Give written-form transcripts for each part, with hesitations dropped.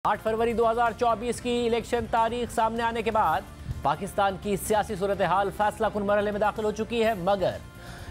8 फरवरी 2024 की इलेक्शन तारीख सामने आने के बाद पाकिस्तान की सियासी सूरत हाल फैसला कुन मरहले में दाखिल हो चुकी है, मगर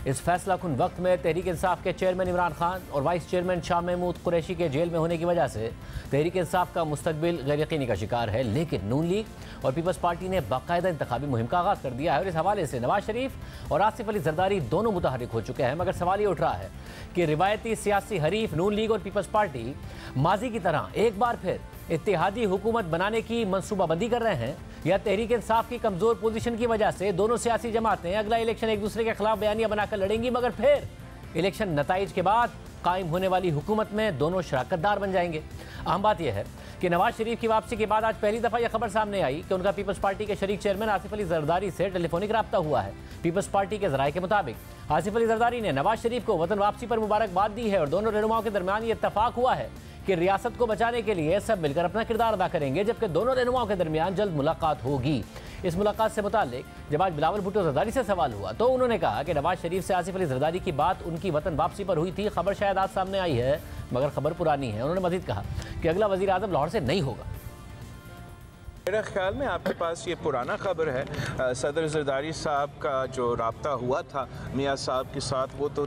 इस फैसला कुन वक्त में तहरीक इंसाफ के चेयरमैन इमरान खान और वाइस चेयरमैन शाह महमूद कुरैशी के जेल में होने की वजह से तहरीक इंसाफ का मुस्तकबिल गैर यकीनी का शिकार है। लेकिन नून लीग और पीपल्स पार्टी ने बाकायदा इंतखाबी मुहिम का आगाज़ कर दिया है और इस हवाले से नवाज शरीफ और आसिफ अली जरदारी दोनों मुतहरिक हो चुके हैं। मगर सवाल ये उठ रहा है कि रिवायती सियासी हरीफ नून लीग और पीपल्स पार्टी माजी की तरह एक बार फिर इत्तेहादी हुकूमत बनाने की मनसूबाबंदी कर रहे हैं, या तहरीक इंसाफ की कमजोर पोजीशन की वजह से दोनों सियासी जमातें अगला इलेक्शन एक दूसरे के खिलाफ बयानियां बनाकर लड़ेंगी, मगर फिर इलेक्शन नताइज के बाद कायम होने वाली हुकूमत में दोनों शराकतदार बन जाएंगे। अहम बात यह है कि नवाज शरीफ की वापसी के बाद आज पहली दफा यह खबर सामने आई कि उनका पीपल्स पार्टी के शरीक चेयरमैन आसिफ अली जरदारी से टेलीफोनिक रब्ता हुआ है। पीपल्स पार्टी के जराये के मुताबिक आसिफ अली जरदारी ने नवाज शरीफ को वतन वापसी पर मुबारकबाद दी है और दोनों रहनुमाओं के दरमियान ये इत्तफाक हुआ है कि रियासत को बचाने के लिए सब मिलकर अपना किरदार अदा करेंगे, जबकि दोनों रहनुमाओं के दरमियान जल्द मुलाकात होगी। इस मुलाकात से मुताल्लिक जब आज बिलावल भुट्टो जरदारी से सवाल हुआ तो उन्होंने कहा कि नवाज शरीफ से आसिफ अली जरदारी की बात उनकी वतन वापसी पर हुई थी। खबर शायद आज सामने आई है, मगर खबर पुरानी है। उन्होंने मजीद कहा कि अगला वजीर आजम लाहौर से नहीं होगा। मेरा ख्याल में आपके पास ये पुराना खबर है। सदर जरदारी साहब का जो रब्ता हुआ था मियाँ साहब के साथ, वो तो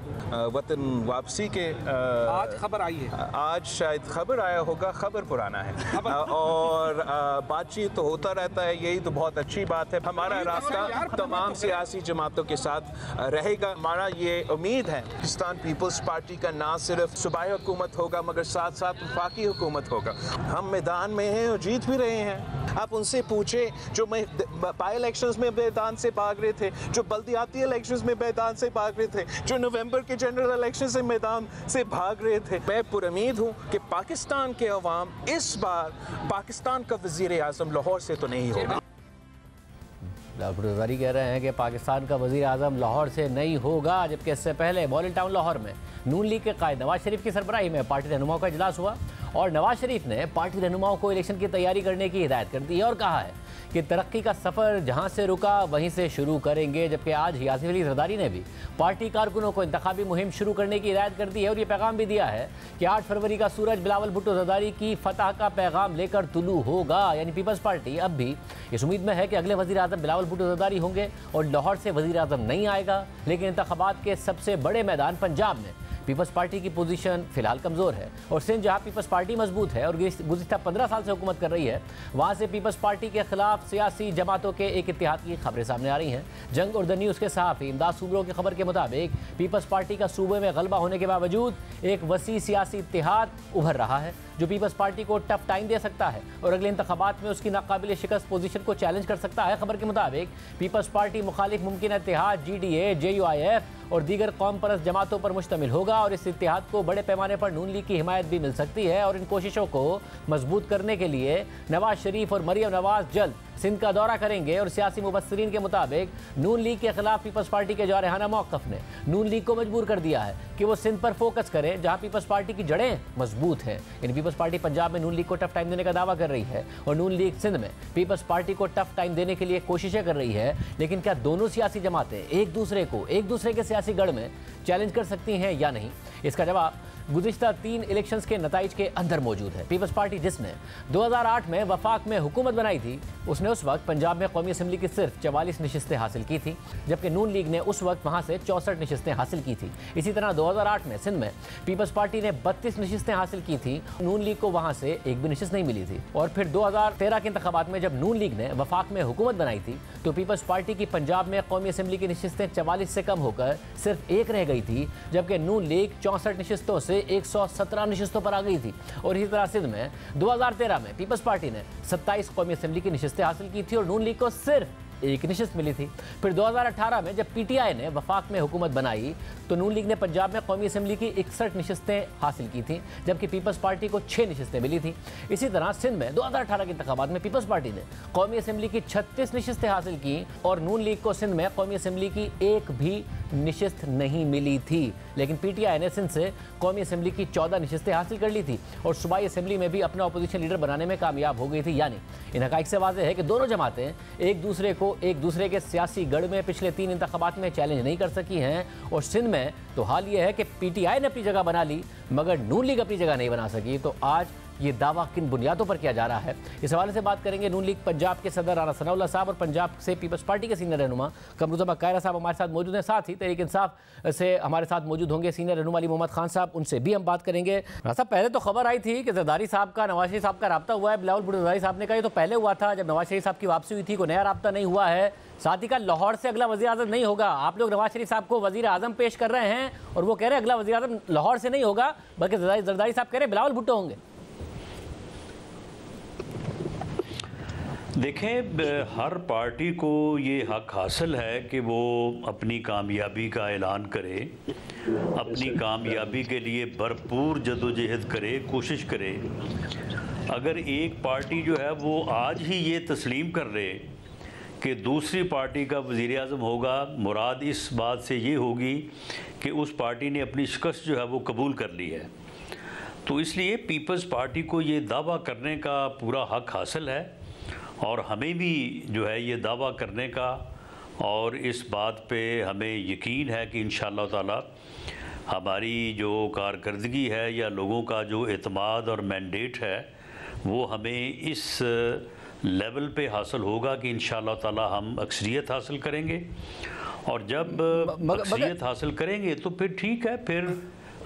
वतन वापसी के आज खबर आई है, आज शायद खबर आया होगा। खबर पुराना है और बातचीत तो होता रहता है, यही तो बहुत अच्छी बात है। हमारा रास्ता तमाम सियासी जमातों के साथ रहेगा। हमारा ये उम्मीद है पाकिस्तान पीपल्स पार्टी का ना सिर्फ सूबाई हुकूमत होगा मगर साथ साथ वफाकी हुकूमत होगा। हम मैदान में हैं और जीत भी रहे हैं। आप उनसे पूछे जो बाई इलेक्शंस में मैदान से भाग रहे थे, जो बल्दियाती इलेक्शंस में मैदान से भाग रहे थे, जो नवंबर के जनरल इलेक्शन से मैदान से भाग रहे थे। मैं पुरुमीद हूँ कि पाकिस्तान के अवाम इस बार पाकिस्तान का वजीर आज़म लाहौर से तो नहीं होगा। जरदारी कह रहे हैं कि पाकिस्तान का वजीर आज़म लाहौर से नहीं होगा, जबकि इससे पहले मॉडल टाउन लाहौर में नून लीग के कायद नवाज शरीफ की सरबराही में पार्टी रहनुमाओं का इजलास हुआ और नवाज शरीफ ने पार्टी रहनुमाओं को इलेक्शन की तैयारी करने की हिदायत कर दी और कहा है कि तरक्की का सफ़र जहां से रुका वहीं से शुरू करेंगे। जबकि आज ही आसिफ अली जरदारी ने भी पार्टी कारकुनों को इंतखाबी मुहिम शुरू करने की हिदायत कर दी है और ये पैगाम भी दिया है कि 8 फरवरी का सूरज बिलावल भुट्टो जरदारी की फतह का पैगाम लेकर तुलू होगा। यानी पीपल्स पार्टी अब भी इस उम्मीद में है कि अगले वज़ीर आज़म बिलावल भुट्टो जरदारी होंगे और लाहौर से वज़ीर आज़म नहीं आएगा। लेकिन इंतखाबात के सबसे बड़े मैदान पंजाब में पीपल्स पार्टी की पोजीशन फिलहाल कमज़ोर है और सिंध जहां पीपल्स पार्टी मजबूत है और गुज़िश्ता 15 साल से हुकूमत कर रही है, वहां से पीपल्स पार्टी के खिलाफ सियासी जमातों के एक इत्तेहाद की खबरें सामने आ रही हैं। जंग और द न्यूज़ के सहाफ़ी इमदाद सूबरों की खबर के मुताबिक पीपल्स पार्टी का सूबे में गलबा होने के बावजूद एक वसी सियासी इत्तेहाद उभर रहा है जो पीपल्स पार्टी को टफ टाइम दे सकता है और अगले इंतखाबात में उसकी नाकाबिल शिकस्त पोजीशन को चैलेंज कर सकता है। खबर के मुताबिक पीपल्स पार्टी मुखालिफ मुमकिन इत्तेहाद GDA, JUIF और दीगर कौम परस्त जमातों पर मुश्तमिल होगा और इस इत्तेहाद को बड़े पैमाने पर नून लीग की हिमायत भी मिल सकती है। और इन कोशिशों को मजबूत करने के लिए नवाज शरीफ और मरियम नवाज जल्द सिंध का दौरा करेंगे और सियासी मुबस्सिरीन के मुताबिक नून लीग के खिलाफ पीपल्स पार्टी के जारहाना मौक़िफ़ ने नून लीग को मजबूर कर दिया है कि वो सिंध पर फोकस करे जहां पीपल्स पार्टी की जड़ें मजबूत हैं। इन पीपल्स पार्टी पंजाब में नून लीग को टफ टाइम देने का दावा कर रही है और नून लीग सिंध में पीपल्स पार्टी को टफ टाइम देने के लिए कोशिशें कर रही है। लेकिन क्या दोनों सियासी जमातें एक दूसरे के सियासी गढ़ में चैलेंज कर सकती हैं या नहीं, इसका जवाब गुज़िश्ता 3 इलेक्शंस के नताइज के अंदर मौजूद है। पीपल्स पार्टी जिसने 2008 में वफाक में हुकूमत बनाई थी, उसने उस वक्त पंजाब में कौमी असम्बली की सिर्फ 44 नशिस्तें हासिल की थी, जबकि नून लीग ने उस वक्त वहां से 64 नशिस्तें हासिल की थी। इसी तरह 2008 में सिंध में पीपल्स पार्टी ने 32 नशिस्तें हासिल की थी, नून लीग को वहां से एक भी नशिस्त नहीं मिली थी। और फिर 2013 के इंतखाबात में जब नून लीग ने वफाक में हुकूमत बनाई थी तो पीपल्स पार्टी की पंजाब में कौमी असम्बली की नशिस्तें 44 से कम होकर सिर्फ 1 रह गई थी, जबकि नून लीग 64 नशिस्तों से 117 नशिस्तों पर आ गई थी। और इसी तरह सिंध में 2013 में पीपल्स पार्टी ने 27 कौमी असम्बली की नशिस्तें हासिल की थी और नून लीग को सिर्फ 1 नशिस्त मिली थी। फिर 2018 में जब PTI ने वफाक में हुकूमत बनाई तो नून लीग ने पंजाब में कौमी असम्बली की 61 नशिस्तें हासिल की थी, जबकि पीपल्स पार्टी को 6 नशिस्तें मिली थी। इसी तरह सिंध में 2018 के इंतखाबात में पीपल्स पार्टी ने कौमी असम्बली की 36 नशिस्तें हासिल की और नून लीग को सिंध में कौमी असम्बली की 1 भी नशिस्त नहीं मिली थी। लेकिन PTI ने सिंध से कौमी असम्बली की 14 नशिस्तें हासिल कर ली थी और सूबाई असम्बली में भी अपना अपोजिशन लीडर बनाने में कामयाब हो गई थी। यानी इन हक़ाइक़ से वाज़ेह है कि दोनों जमातें एक दूसरे के सियासी गढ़ में पिछले 3 इंतखाबात में चैलेंज नहीं कर सकी हैं और सिंध में तो हाल ये है कि PTI ने अपनी जगह बना ली मगर नून लीग अपनी जगह नहीं बना सकी। तो आज ये दावा किन बुनियादों पर किया जा रहा है, इस हवाले से बात करेंगे। नून लीग पंजाब के सदर राणा सनाउल्लाह साहब और पंजाब से पीपल्स पार्टी के सीनियर रहनुमा कमरुज़्ज़मा कायरा साहब हमारे साथ मौजूद हैं। साथ ही तहरीक इंसाफ से हमारे साथ मौजूद होंगे सीनियर रहनुमा अली मोहम्मद खान साहब, उनसे भी हम बात करेंगे। राणा साहब, पहले तो खबर आई थी कि जरदारी साहब का नवाज शरीफ साहब का राब्ता हुआ है। बिलावल भुट्टो जरदारी साहब ने कहा ये तो पहले हुआ था जब नवाज शरीफ साहब की वापसी हुई थी, कोई नया राब्ता नहीं हुआ है। साथ ही का लाहौर से अगला वज़ीर आज़म नहीं होगा। आप लोग नवाज शरीफ साहब को वज़ीर आज़म पेश कर रहे हैं और वो कह रहे हैं अगला वज़ीर आज़म लाहौर से नहीं होगा, बल्कि जरदारी साहब कह रहे हैं बिलावल भुट्टो होंगे। देखें, हर पार्टी को ये हक हासिल है कि वो अपनी कामयाबी का ऐलान करे, अपनी कामयाबी के लिए भरपूर जदोजहद करे, कोशिश करे। अगर एक पार्टी जो है वो आज ही ये तस्लीम कर रहे कि दूसरी पार्टी का वज़ीर आज़म होगा, मुराद इस बात से ये होगी कि उस पार्टी ने अपनी शिकस्त जो है वो कबूल कर ली है। तो इसलिए पीपल्स पार्टी को ये दावा करने का पूरा हक हासिल है और हमें भी जो है ये दावा करने का और इस बात पे हमें यकीन है कि इंशाअल्लाह ताला हमारी जो कारकर्दगी है या लोगों का जो एतमाद और मैंडेट है वो हमें इस लेवल पे हासिल होगा कि इंशाअल्लाह ताला हम अक्सरियत हासिल करेंगे। और जब अक्सरियत हासिल करेंगे तो फिर ठीक है, फिर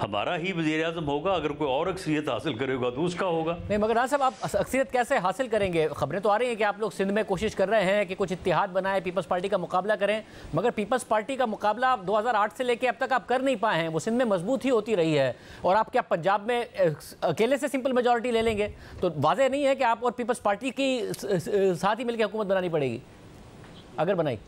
हमारा ही वज़ीर आज़म होगा। अगर कोई और अक्सरियत हासिल करेगा तो उसका होगा। नहीं, मगर राणा साहब, आप अक्सरियत कैसे हासिल करेंगे? खबरें तो आ रही हैं कि आप लोग सिंध में कोशिश कर रहे हैं कि कुछ इत्तेहाद बनाए, पीपल्स पार्टी का मुकाबला करें, मगर पीपल्स पार्टी का मुकाबला 2008 से लेकर अब तक आप कर नहीं पाए हैं। वो सिंध में मजबूत ही होती रही है और आप क्या पंजाब में अकेले से सिंपल मेजॉरिटी ले लेंगे? तो वाज़ेह नहीं है कि आप और पीपल्स पार्टी की साथ ही मिलकर हुकूमत बनानी पड़ेगी अगर बनाई?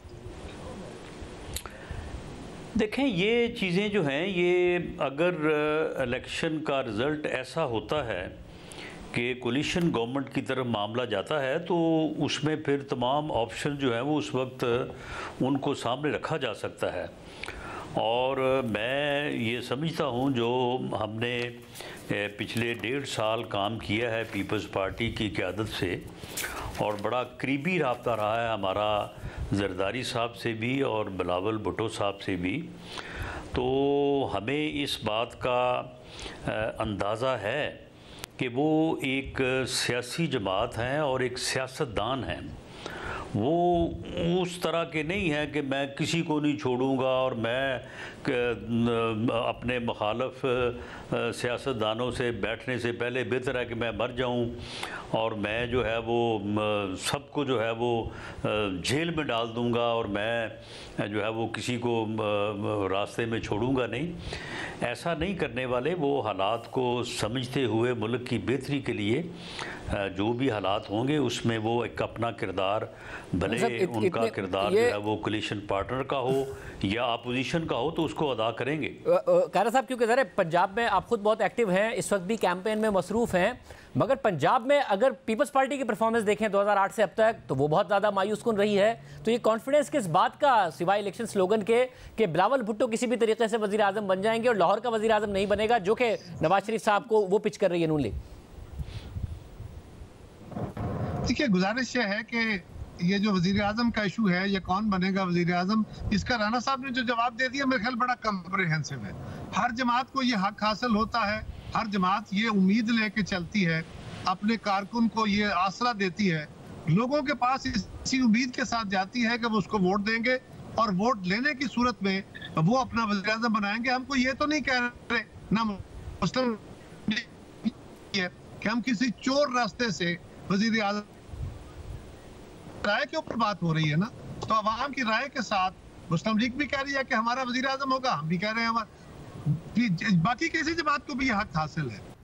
देखें, ये चीज़ें जो हैं, ये अगर इलेक्शन का रिज़ल्ट ऐसा होता है कि कोलिशन गवर्नमेंट की तरफ मामला जाता है तो उसमें फिर तमाम ऑप्शन जो हैं वो उस वक्त उनको सामने रखा जा सकता है। और मैं ये समझता हूँ जो हमने पिछले 1.5 साल काम किया है पीपल्स पार्टी की क़यादत से और बड़ा करीबी रब्ता रहा है हमारा जरदारी साहब से भी और बिलावल भुट्टो साहब से भी, तो हमें इस बात का अंदाज़ा है कि वो एक सियासी जमात हैं और एक सियासतदान हैं। वो उस तरह के नहीं हैं कि मैं किसी को नहीं छोड़ूंगा और मैं अपने मुखालफ सियासतदानों से बैठने से पहले बेहतर है कि मैं मर जाऊं और मैं जो है वो सबको जो है वो जेल में डाल दूंगा और मैं जो है वो किसी को रास्ते में छोड़ूंगा नहीं। ऐसा नहीं करने वाले, वो हालात को समझते हुए मुल्क की बेहतरी के लिए जो भी हालात होंगे उसमें वो एक अपना किरदार, भले उनका किरदार जो है वो कोलिशन पार्टनर का हो या अपोजिशन का हो, तो उसको अदा करेंगे। कायरा साहब, क्योंकि ज़रा पंजाब में आप खुद बहुत एक्टिव हैं, इस वक्त भी कैंपेन में मसरूफ़ हैं, मगर पंजाब में अगर पीपल्स पार्टी की परफॉर्मेंस देखें 2008 से अब तक तो वो बहुत ज़्यादा मायूस कुन रही है। तो ये कॉन्फिडेंस किस बात का, सिवाय इलेक्शन स्लोगन के, कि बिलावल भुट्टो किसी भी तरीके से वज़ीर आज़म बन जाएंगे और लाहौर का वज़ीर आज़म नहीं बनेगा, जो कि नवाज शरीफ साहब को वो पिच कर रही है नून लीग? देखिए, गुजारिश ये है कि ये जो वज़ीर आज़म का इशू है, ये कौन बनेगा वज़ीर आज़म, इसका राणा साहब ने जो जवाब दे दिया मेरे ख्याल बड़ा कम्प्रिहेंसिव है। हर जमात को ये हक हासिल होता है, हर जमात ये उम्मीद लेके चलती है, अपने कारकुन को ये आसरा देती है, लोगों के पास इसी उम्मीद के साथ जाती है कि वो उसको वोट देंगे और वोट लेने की सूरत में वो अपना वज़ीर आज़म बनाएंगे। हमको ये तो नहीं कह रहे ना मुस्लिम कि हम किसी चोर रास्ते से वज़ीर आज़म, राय के ऊपर बात हो रही है ना, तो अवाम की राय के साथ मुस्लिम लीग भी कह रही है कि हमारा वज़ीर आज़म होगा, हम भी कह रहे हैं, बाकी किसी जमात को भी ये हक हासिल है।